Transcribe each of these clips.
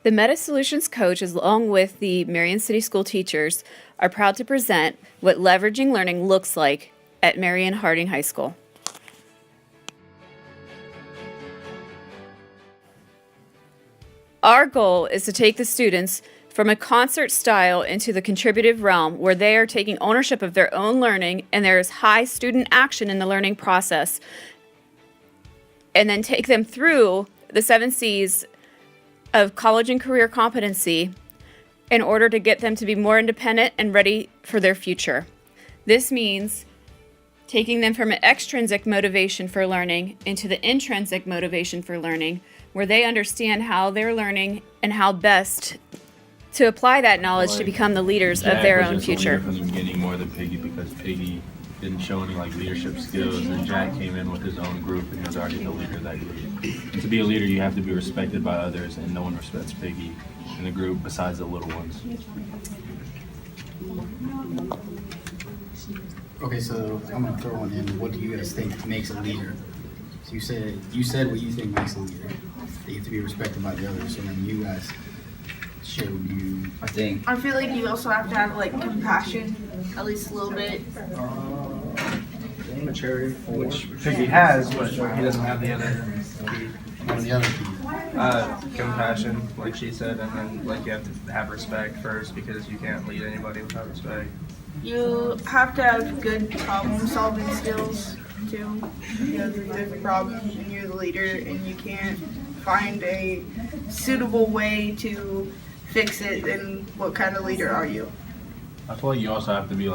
The Meta Solutions Coach, along with the Marion City School teachers, are proud to present what leveraging learning looks like at Marion Harding High School. Our goal is to take the students from a concert style into the contributive realm where they are taking ownership of their own learning and there is high student action in the learning process, and then take them through the 7 C's of college and career competency in order to get them to be more independent and ready for their future. This means taking them from an extrinsic motivation for learning into the intrinsic motivation for learning, where they understand how they're learning and how best to apply that knowledge to become the leaders of their own future. From the beginning more than Piggy, because Piggy didn't show any leadership skills, and Jack came in with his own group and he was already the leader of that group. And to be a leader, you have to be respected by others, and no one respects Piggy in the group besides the little ones. Okay, so I'm gonna throw one in. What do you guys think makes a leader? So you said what you think makes a leader. They have to be respected by the others. So then you guys share what you think. I feel like you also have to have compassion, at least a little bit. Maturity, which Piggy has, but he doesn't have the other key. On the other key. Compassion, like she said, and then you have to have respect first, because you can't lead anybody without respect. You have to have good problem-solving skills too. Because if there's a problem and you're the leader and you can't find a suitable way to fix it, then what kind of leader are you? I feel like you also have to be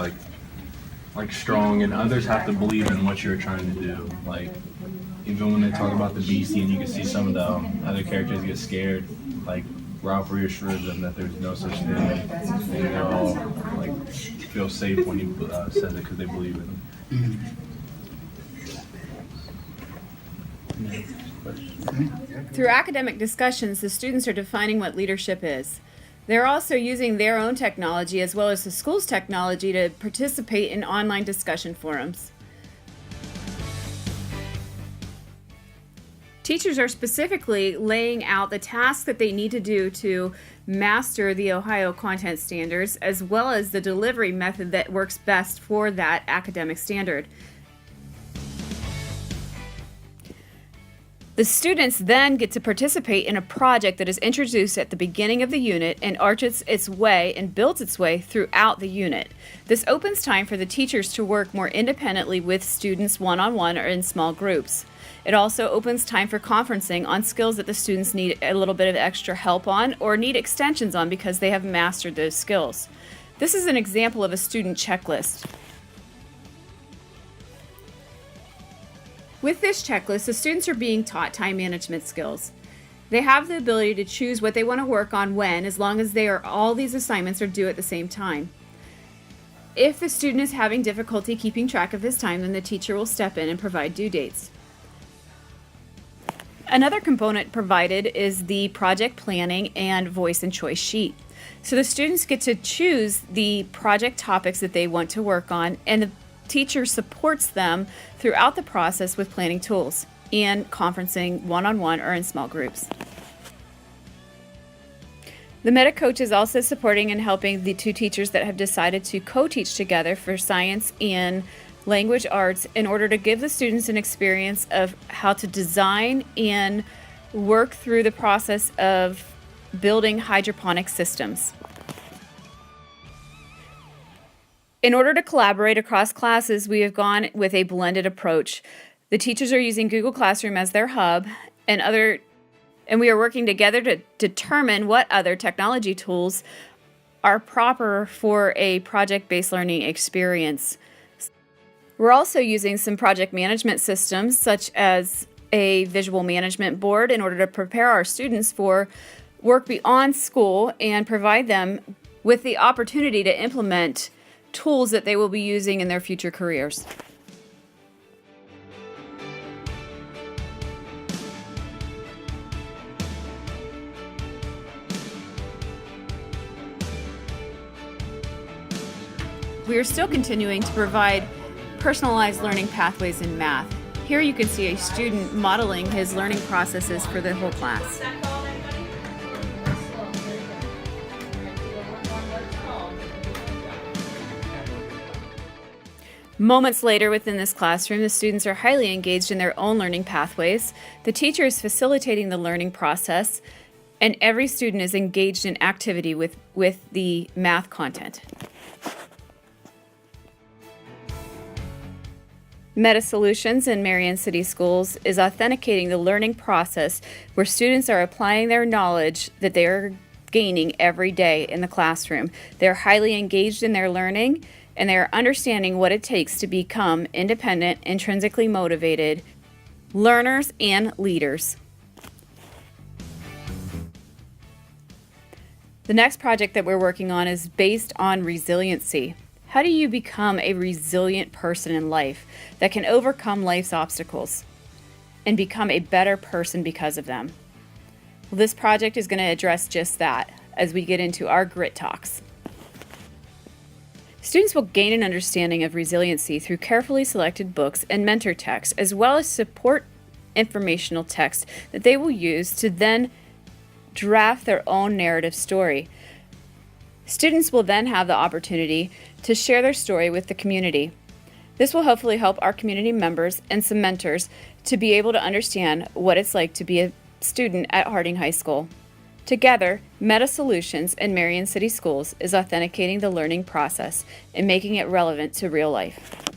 strong, and others have to believe in what you're trying to do. Even when they talk about the BC and you can see some of the other characters get scared, Ralph reassures them that there's no such thing, and they're all feel safe when he says it because they believe in him. Through academic discussions, the students are defining what leadership is. They're also using their own technology as well as the school's technology to participate in online discussion forums. Teachers are specifically laying out the tasks that they need to do to master the Ohio content standards, as well as the delivery method that works best for that academic standard. The students then get to participate in a project that is introduced at the beginning of the unit and arches its way and builds its way throughout the unit. This opens time for the teachers to work more independently with students one-on-one or in small groups. It also opens time for conferencing on skills that the students need a little bit of extra help on or need extensions on because they have mastered those skills. This is an example of a student checklist. With this checklist, the students are being taught time management skills. They have the ability to choose what they want to work on when, as long as all these assignments are due at the same time. If the student is having difficulty keeping track of his time, then the teacher will step in and provide due dates. Another component provided is the project planning and voice and choice sheet. So the students get to choose the project topics that they want to work on, and the teacher supports them throughout the process with planning tools and conferencing one-on-one or in small groups. The Meta Coach is also supporting and helping the 2 teachers that have decided to co-teach together for science and language arts in order to give the students an experience of how to design and work through the process of building hydroponic systems. In order to collaborate across classes, we have gone with a blended approach. The teachers are using Google Classroom as their hub, and we are working together to determine what other technology tools are proper for a project-based learning experience. We're also using some project management systems, such as a visual management board, in order to prepare our students for work beyond school and provide them with the opportunity to implement tools that they will be using in their future careers. We are still continuing to provide personalized learning pathways in math. Here you can see a student modeling his learning processes for the whole class. Moments later within this classroom, the students are highly engaged in their own learning pathways. The teacher is facilitating the learning process, and every student is engaged in activity with the math content. Meta Solutions in Marion City Schools is authenticating the learning process where students are applying their knowledge that they are gaining every day in the classroom. They're highly engaged in their learning, and they are understanding what it takes to become independent, intrinsically motivated learners and leaders. The next project that we're working on is based on resiliency. How do you become a resilient person in life that can overcome life's obstacles and become a better person because of them? Well, this project is going to address just that as we get into our grit talks. Students will gain an understanding of resiliency through carefully selected books and mentor texts, as well as support informational text that they will use to then draft their own narrative story. Students will then have the opportunity to share their story with the community. This will hopefully help our community members and some mentors to be able to understand what it's like to be a student at Harding High School. Together, Meta Solutions in Marion City Schools is authenticating the learning process and making it relevant to real life.